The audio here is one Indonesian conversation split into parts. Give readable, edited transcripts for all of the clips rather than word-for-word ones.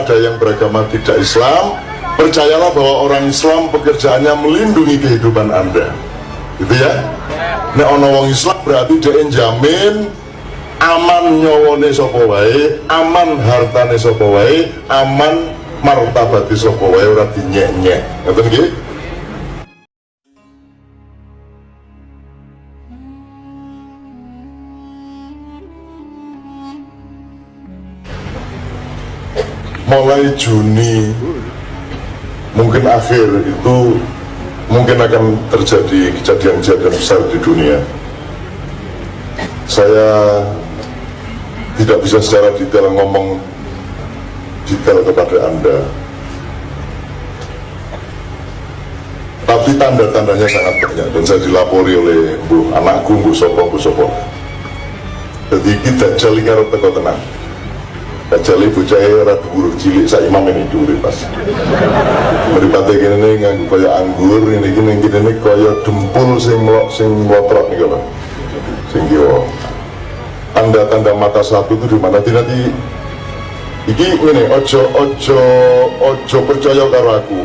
kepada yang beragama tidak Islam, percayalah bahwa orang Islam pekerjaannya melindungi kehidupan Anda, gitu ya. Nek ono wong Islam berarti dia jamin aman nyawane sapa wae, aman hartane sapa wae, aman martabate sapa wae, ora dinyek-nyek. Ngoten nggih? Mulai Juni mungkin akhir itu mungkin akan terjadi kejadian-kejadian besar di dunia. Saya tidak bisa secara detail ngomong detail kepada Anda, tapi tanda-tandanya sangat banyak dan saya dilapori oleh anakku, Bu Sopo. Jadi kita jali karo teko tenang. Kajali bocah rada buruk cilik sak imam ini dhuwur pas. Mripate kene nganggo kaya anggur, ini kaya dempul sing mlotrok niku lho. Sing kiwa. Tanda-tanda mata satu itu di mana nanti iki ngene, ojo percaya karo aku.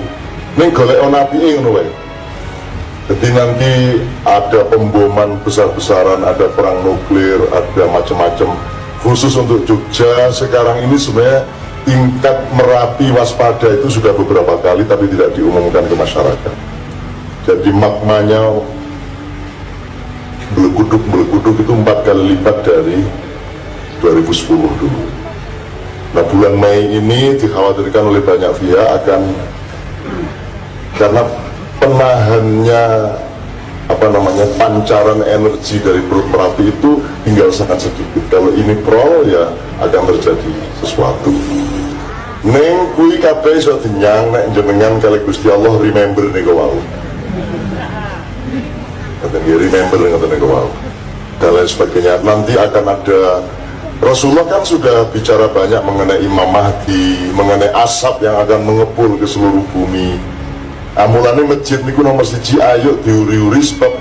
Ning golek ana apike ngono wae. Jadi nanti ada pemboman besar-besaran, ada perang nuklir, ada macam-macam. Khusus untuk Jogja sekarang ini sebenarnya tingkat Merapi waspada itu sudah beberapa kali tapi tidak diumumkan ke masyarakat. Jadi magmanya belekuduk itu 4 kali lipat dari 2010 dulu. Nah bulan Mei ini dikhawatirkan oleh banyak pihak akan, karena penahannya pancaran energi dari perut Merapi itu tinggal sangat sedikit. Kalau ini prol ya akan terjadi sesuatu. Neng kui kabeh iso dinyang nek jenengan kali Gusti Allah remember niku wau. Remember niku wau. Dan lain sebagainya. Nanti akan ada, Rasulullah kan sudah bicara banyak mengenai Imam Mahdi, mengenai asap yang akan mengepul ke seluruh bumi. Amulane masjid niku nomor 1, ayo diuri-uri sebab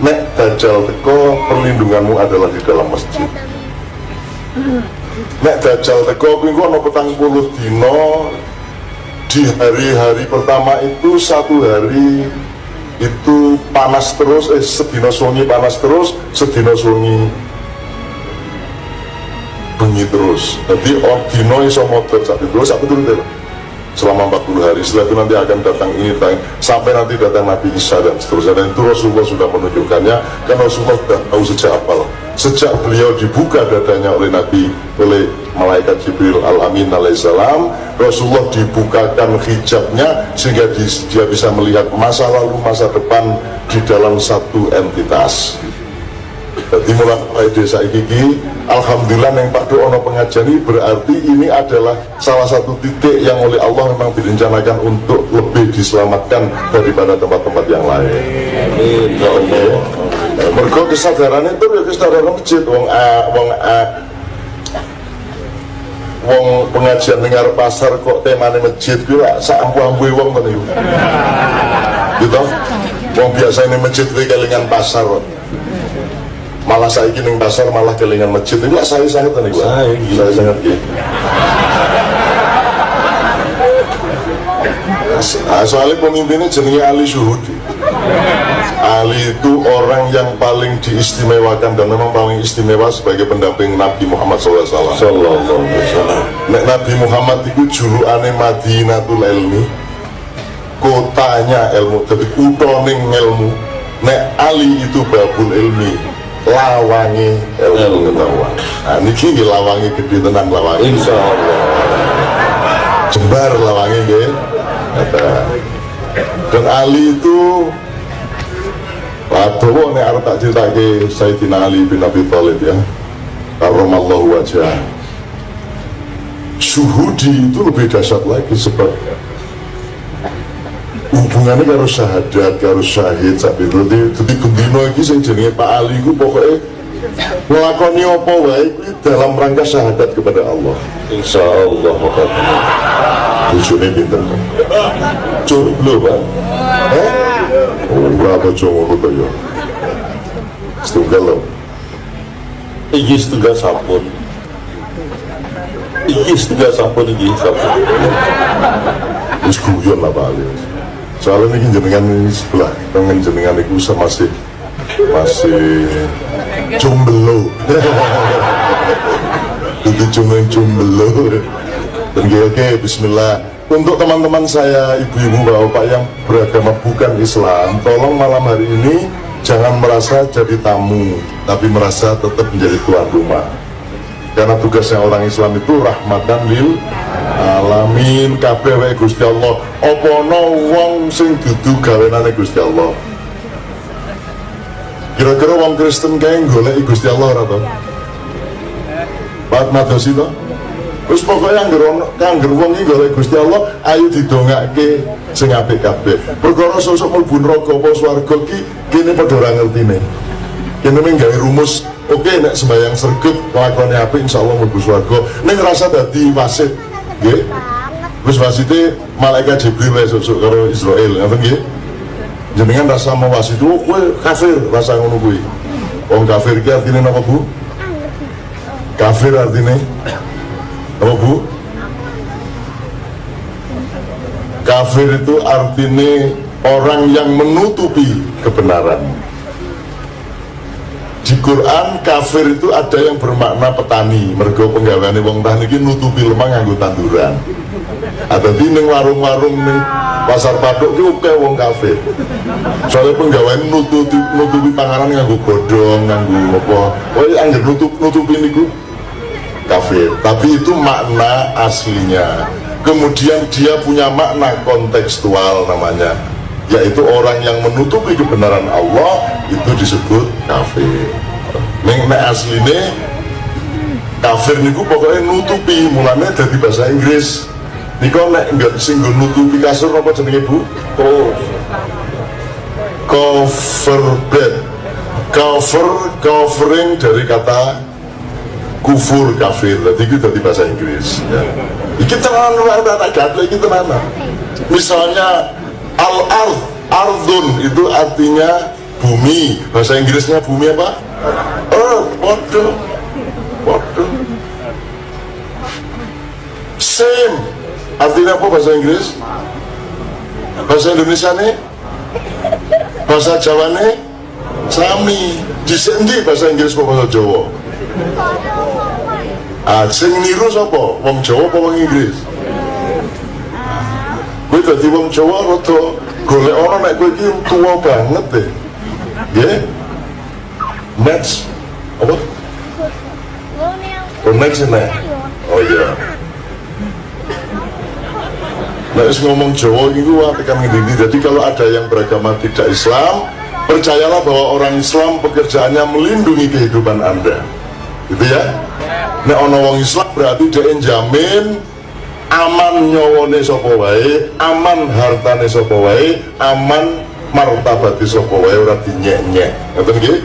nek dajjal teko perlindunganmu adalah di dalam masjid. Nek dajjal teko kuwi ono 40 dino, di hari-hari pertama itu 1 hari itu panas terus, sedina sunyi panas terus, sedina sunyi bengi terus. Jadi dino iso model sak itu selama 40 hari. Setelah itu nanti akan datang ini, sampai nanti datang Nabi Isa dan seterusnya. Dan itu Rasulullah sudah menunjukkannya, karena Rasulullah sudah tahu sejak awal. Sejak beliau dibuka dadanya oleh Nabi, oleh malaikat Jibril Al-Amin alaihissalam, Rasulullah dibukakan hijabnya sehingga dia bisa melihat masa lalu, masa depan di dalam satu entitas. Jadi mulai desa iki, alhamdulillah yang Pak Ono pengajian ini berarti ini adalah salah satu titik yang oleh Allah memang direncanakan untuk lebih diselamatkan daripada tempat-tempat yang lain. Amin. Ya Allah. Mergo kesadaran itu ya kesadaran masjid. Wong pengajian dengar pasar kok temane masjid kuwi lak sak ampu-ampuhe wong to niku. Gitu. Wong biasa ini masjid kuwi kelingan pasar. Malah saya ning pasar malah kelingan masjid. Itu saya sangat nih gua. Saya sangat ya. Soalnya pemimpinnya jenenge Ali Syuhudi. Ali itu orang yang paling diistimewakan dan memang paling istimewa sebagai pendamping Nabi Muhammad SAW. Nek Nabi Muhammad itu juluane Madinatul Ilmi, kotanya ilmu, jadi kutoning ilmu. Nek Ali itu Babul Ilmi, lawangi ilmu pengetahuan. Nah niki lawangi gede tenang lawangi. Insyaallah. Jembar lawangi nggih. Dan Ali itu Adowo nek arep tak critake Sayyidina Ali bin Abi Thalib ya. Karramallahu wajhah. Syuhudi itu lebih dahsyat lagi sebab hubungannya karo syahadat, karo syahid sampai itu. Jadi gendino iki sing jenenge Pak Ali ku pokoknya nglakoni apa wae kuwi dalam rangka syahadat kepada Allah. Insyaallah makanya. Bojone pinten? Jomblo, Pak. Ora apa jomblo to ya. Setunggal lho. Iki setunggal sampun. iki setia sampun iki sampun wis guyon lah Pak Ali. Soalnya ini jenengan ini sebelah pengen jenengan itu masih jomblo itu cuma jomblo. Dan oke, bismillah. Untuk teman-teman saya, ibu-ibu, bapak yang beragama bukan Islam, tolong malam hari ini jangan merasa jadi tamu, tapi merasa tetap menjadi tuan rumah. Karena tugasnya orang Islam itu rahmatan lil alamin, kabeh wae Gusti Allah. Apa ana wong sing dudu gawenane Gusti Allah? Kira-kira wong Kristen kae goleki Gusti Allah ora to? Pak madosi to? Wis pokoke angger wong iki golek Gusti Allah, ayo didongake sing apik kabeh. Perkara sosok mlebu neraka apa swarga ki kene padha ora ngertine. Kene mung gawe rumus, oke nek sembahyang sregep lakone apik insyaallah mlebu swarga. Ning rasa dadi wasit, nggih. Wis wasite malaikat Jibril wae sosok karo Israil, ngoten nggih. Jenengan rasa mau wasit kowe kafir, rasa ngono kuwi. Wong kafir ki artine napa, Bu? Kafir artine apa, Bu? Kafir itu artinya orang yang menutupi kebenaran. Di Quran kafir itu ada yang bermakna petani, mergo penggaweane wong tani iki nutupi lemah nganggo tanduran. Ada di ning warung-warung ning pasar paduk ki akeh wong kafir. Soalnya penggaweane nutupi panganan nganggo godhong, nganggo apa. Oh anggere nutupi niku kafir, tapi itu makna aslinya. Kemudian dia punya makna kontekstual namanya, yaitu orang yang menutupi kebenaran Allah itu disebut kafir. Nek aslinya kafir niku pokoknya nutupi, mulanya dari bahasa Inggris. Niku nek enggak singgung nutupi kasur apa jenenge, Bu? Cover bed. Covering dari kata kufur, kafir, jadi itu dari bahasa Inggris ya. Iki tenan tak gatel iki tenan. Misalnya ardun itu artinya bumi, bahasa Inggrisnya bumi apa? Earth, water. Same artinya apa bahasa Inggris? Bahasa Indonesia nih, bahasa Jawa nih sami. Di bahasa Inggris apa bahasa Jawa? Sing niru sapa? Wong Jawa apa wong Inggris? Kowe dadi wong Jawa rada golek ana nek kowe iki tuwa banget deh. Nggih? Next apa? Next ini. Oh iya. Nah, ngomong Jawa itu tekan ngene. Jadi kalau ada yang beragama tidak Islam, percayalah bahwa orang Islam pekerjaannya melindungi kehidupan Anda. Gitu ya. Nek ana wong Islam berarti dia jamin aman nyawane sapa wae, aman hartane sapa wae, aman martabate sapa wae, ora dinyek-nyek. Ngoten nggih?